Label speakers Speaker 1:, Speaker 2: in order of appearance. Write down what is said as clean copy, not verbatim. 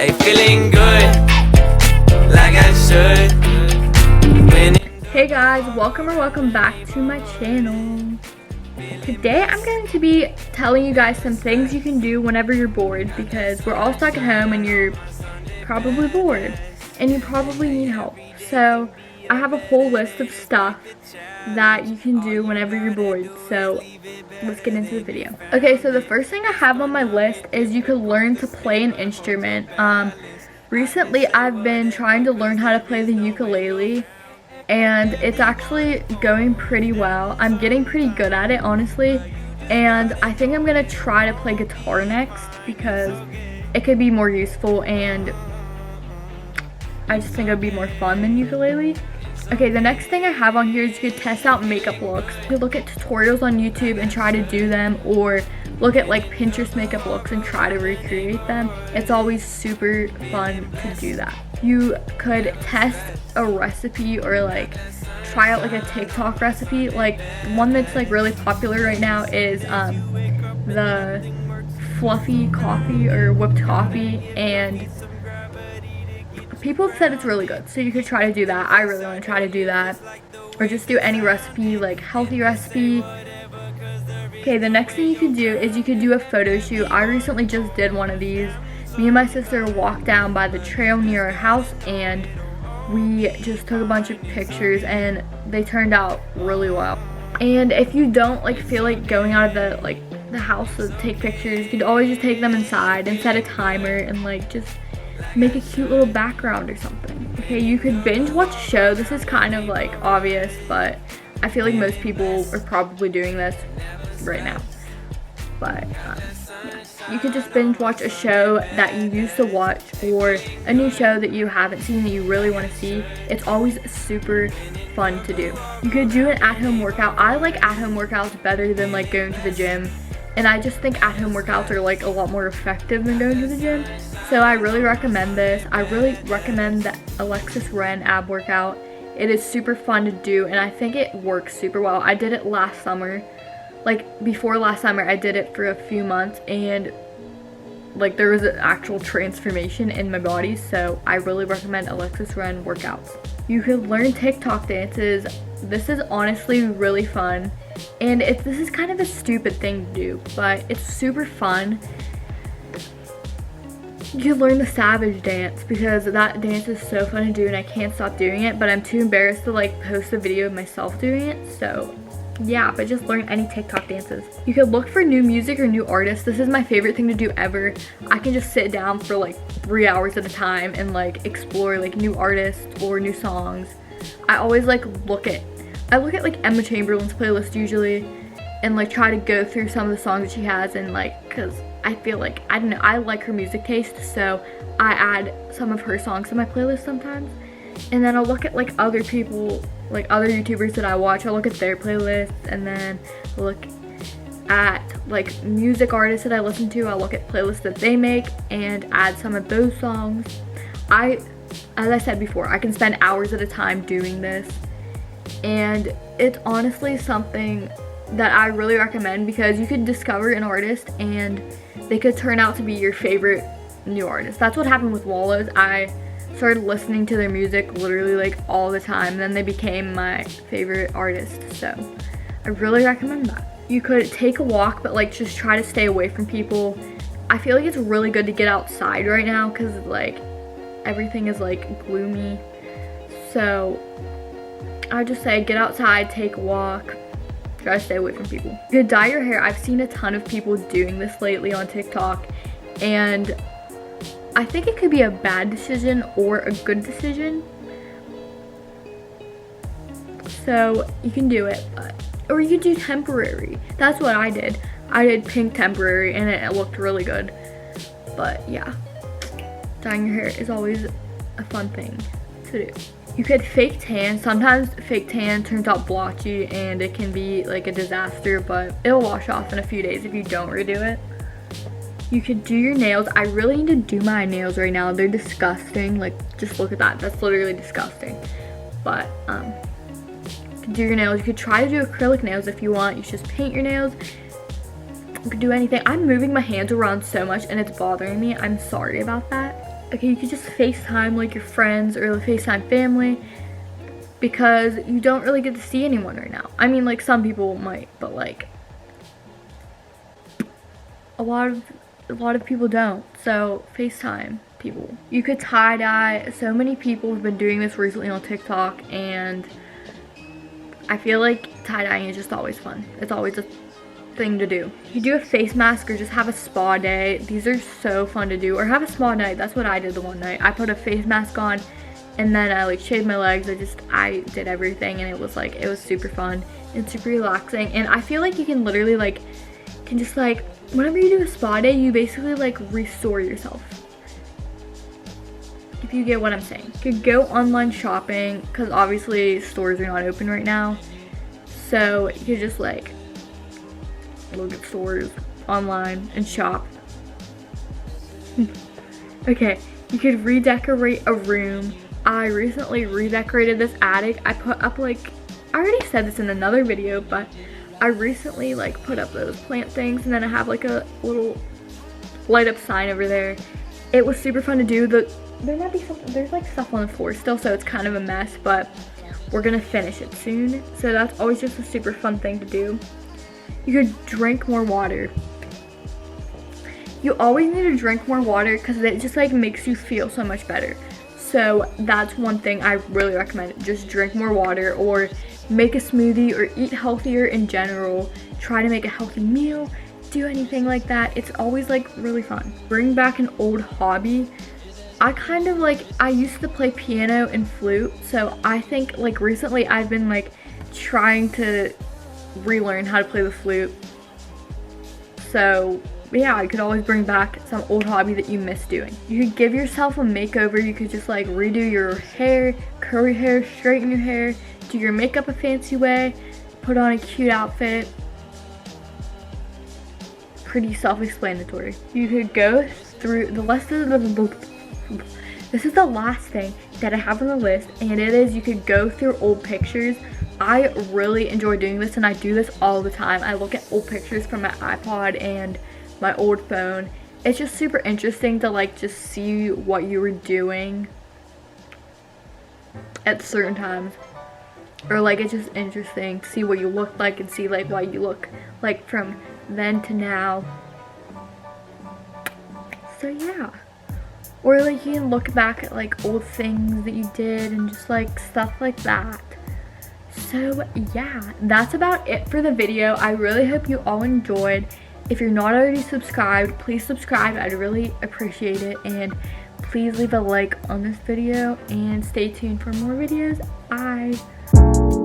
Speaker 1: Hey, feeling good, like I should.
Speaker 2: Hey guys, welcome back to my channel. Today I'm going to be telling you guys some things you can do whenever you're bored, because we're all stuck at home and you're probably bored and you probably need help. So I have a whole list of stuff that you can do whenever you're bored. So let's get into the video. Okay, so the first thing I have on my list is you can learn to play an instrument. Recently I've been trying to learn how to play the ukulele, and it's actually going pretty well. I'm getting pretty good at it, honestly, and I think I'm gonna try to play guitar next because it could be more useful and I just think it would be more fun than ukulele. Okay, the next thing I have on here is you could test out makeup looks. You could look at tutorials on YouTube and try to do them, or look at like Pinterest makeup looks and try to recreate them. It's always super fun to do that. You could test a recipe or like try out like a TikTok recipe. Like one that's like really popular right now is the fluffy coffee or whipped coffee, and people have said it's really good, so you could try to do that. I really want to try to do that, or just do any recipe, like healthy recipe. Okay, the next thing you could do is you could do a photo shoot. I recently just did one of these. Me and my sister walked down by the trail near our house and we just took a bunch of pictures and they turned out really well. And if you don't like feel like going out of the house to take pictures, you could always just take them inside and set a timer and like just make a cute little background or something. Okay, you could binge watch a show. This is kind of like obvious, but I feel like most people are probably doing this right now. But yeah. You could just binge watch a show that you used to watch, or a new show that you haven't seen that you really want to see. It's always super fun to do. You could do an at-home workout. I like at-home workouts better than like going to the gym, and I just think at-home workouts are like a lot more effective than going to the gym. So I really recommend this. I really recommend the Alexis Ren ab workout. It is super fun to do, and I think it works super well. I did it last summer. Like before last summer, I did it for a few months, and like there was an actual transformation in my body. So I really recommend Alexis Ren workouts. You could learn TikTok dances. This is honestly really fun, and this is kind of a stupid thing to do, but it's super fun. You learn the Savage dance because that dance is so fun to do and I can't stop doing it, but I'm too embarrassed to like post a video of myself doing it. So yeah, but just learn any TikTok dances. You could look for new music or new artists. This is my favorite thing to do ever. I can just sit down for like 3 hours at a time and like explore like new artists or new songs. I always like look at like Emma Chamberlain's playlist usually, and like try to go through some of the songs that she has, and like, cause I feel like, I don't know, I like her music taste, so I add some of her songs to my playlist sometimes. And then I'll look at like other people, like other YouTubers that I watch. I'll look at their playlists, and then look at like music artists that I listen to. I'll look at playlists that they make and add some of those songs. As I said before, I can spend hours at a time doing this, and it's honestly something that I really recommend, because you could discover an artist and they could turn out to be your favorite new artist. That's what happened with Wallows. I started listening to their music literally like all the time, and then they became my favorite artist. So I really recommend that. You could take a walk, but like just try to stay away from people. I feel like it's really good to get outside right now because like everything is like gloomy. So I just say get outside, take a walk, try to stay away from people. You could dye your hair. I've seen a ton of people doing this lately on TikTok, and I think it could be a bad decision or a good decision. So you can do it, or you could do temporary. That's what I did. I did pink temporary and it looked really good. But yeah, dyeing your hair is always a fun thing to do. You could fake tan. Sometimes fake tan turns out blotchy and it can be like a disaster, but it'll wash off in a few days if you don't redo it. You could do your nails. I really need to do my nails right now. They're disgusting. Like, just look at that. That's literally disgusting. But you could do your nails. You could try to do acrylic nails if you want. You should just paint your nails. You could do anything. I'm moving my hands around so much and it's bothering me. I'm sorry about that. okay, you could just FaceTime like your friends or FaceTime family, because you don't really get to see anyone right now. I mean, like, some people might, but like a lot of people don't. So FaceTime people. You could tie-dye. So many people have been doing this recently on TikTok, and I feel like tie-dyeing is just always fun. It's always a thing to do. You do a face mask or just have a spa day. These are so fun to do. Or have a spa night. That's what I did the one night. I put a face mask on, and then I like shaved my legs. I did everything, and it was super fun and super relaxing. And I feel like you can literally whenever you do a spa day, you basically like restore yourself, if you get what I'm saying. You could go online shopping, because obviously stores are not open right now, so you could just like look at stores online and shop. Okay, you could redecorate a room. I recently redecorated this attic. I put up I already said this in another video, but I recently like put up those plant things, and then I have like a little light up sign over there. It was super fun to do. There's like stuff on the floor still, so it's kind of a mess, but we're gonna finish it soon. So that's always just a super fun thing to do. You could drink more water. You always need to drink more water, because it just like makes you feel so much better. So that's one thing I really recommend. Just drink more water, or make a smoothie, or eat healthier in general. Try to make a healthy meal, do anything like that. It's always like really fun. Bring back an old hobby. I used to play piano and flute, so I think like recently I've been like trying to relearn how to play the flute. So yeah, I could always bring back some old hobby that you miss doing. You could give yourself a makeover. You could just like redo your hair, curl your hair, straighten your hair, do your makeup a fancy way, put on a cute outfit. Pretty self-explanatory. You could go through the lesson of the book. This is the last thing that I have on the list, and it is you could go through old pictures. I really enjoy doing this, and I do this all the time. I look at old pictures from my iPod and my old phone. It's just super interesting to like just see what you were doing at certain times, or like it's just interesting to see what you look like and see like why you look like from then to now. So yeah. Or like you can look back at like old things that you did and just like stuff like that. So yeah, that's about it for the video. I really hope you all enjoyed. If you're not already subscribed, please subscribe. I'd really appreciate it. And please leave a like on this video and stay tuned for more videos. Bye.